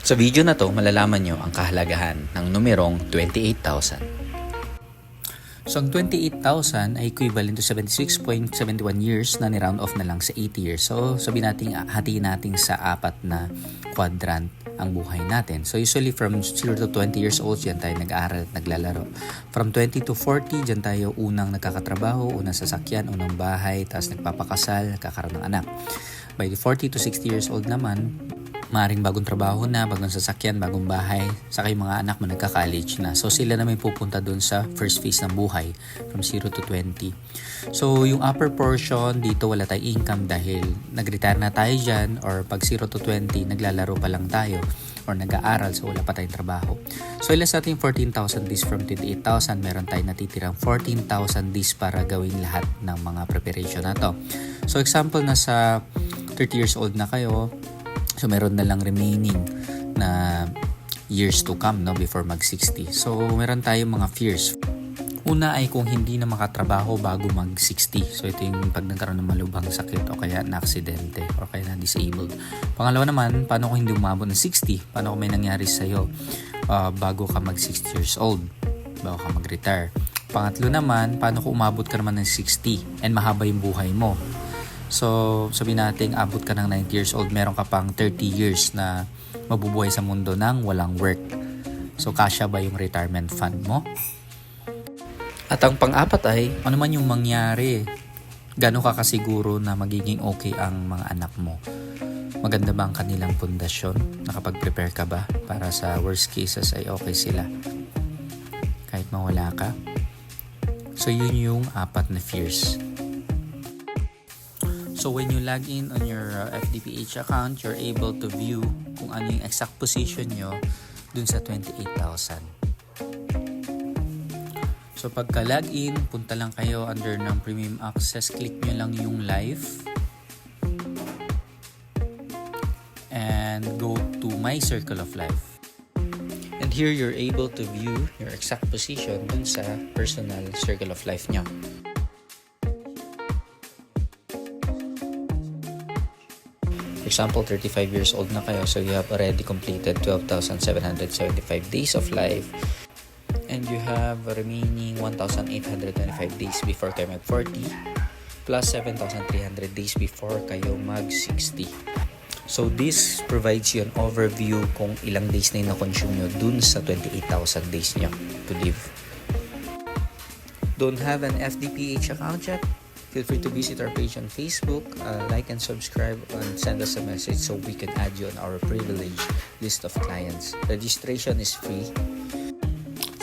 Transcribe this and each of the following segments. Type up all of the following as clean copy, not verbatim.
Sa video na to, malalaman nyo ang kahalagahan ng numerong 28,000. So, ang 28,000 ay equivalent to 76.71 years na ni-round off na lang sa 80 years. So, sabihin natin, hatiin natin sa apat na quadrant ang buhay natin. So, usually from 0 to 20 years old, dyan tayo nag-aaral at naglalaro. From 20 to 40, dyan tayo unang nagkakatrabaho, unang sasakyan, unang bahay, tapos nagpapakasal, nagkakaroon ng anak. By 40 to 60 years old naman, maaaring bagong trabaho na, bagong sasakyan, bagong bahay, saka yung mga anak mo nagka-college na. So sila na may pupunta dun sa first phase ng buhay from 0 to 20. So yung upper portion, dito wala tayong income dahil nag-retire na tayo dyan, or pag 0 to 20, naglalaro pa lang tayo or nag-aaral, so wala pa tayong trabaho. So ilas natin 14,000 days from 28,000, meron tayong natitirang 14,000 days para gawin lahat ng mga preparation na to. So example, nasa 30 years old na kayo, so meron na lang remaining na years to come, no, before mag 60. So meron tayong mga fears. Una ay kung hindi na makatrabaho bago mag 60. So ito yung pag nagkaroon ng malubhang sakit o kaya na aksidente o kaya na disabled. Pangalawa naman, paano kung hindi umabot ng 60? Paano kung may nangyari sa'yo bago ka mag 60 years old? Bago ka mag-retire? Pangatlo naman, paano kung umabot ka naman ng 60 and mahaba yung buhay mo? So, sabihin natin, abot ka ng 90 years old, meron ka pang 30 years na mabubuhay sa mundo ng walang work. So, kasya ba yung retirement fund mo? At ang pang-apat ay, ano man yung mangyari, gano'n ka kasiguro na magiging okay ang mga anak mo? Maganda ba ang kanilang pundasyon? Nakapag-prepare ka ba para sa worst cases ay okay sila? Kahit mawala ka? So, yun yung apat na fears. So when you log in on your FDPH account, you're able to view kung ano yung exact position nyo dun sa 28,000. So pagka log in, punta lang kayo under ng Premium Access, click nyo lang yung live and go to My Circle of Life. And here you're able to view your exact position dun sa personal circle of life nyo. For example, 35 years old na kayo, so you have already completed 12,775 days of life and you have remaining 1,825 days before kayo mag 40 plus 7,300 days before kayo mag 60. So this provides you an overview kung ilang days na yung na-consume nyo dun sa 28,000 days nyo to live. Don't have an FDPH account yet? Feel free to visit our page on Facebook, like and subscribe, and send us a message so we can add you on our privileged list of clients. Registration is free.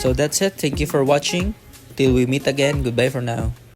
So that's it. Thank you for watching. Till we meet again. Goodbye for now.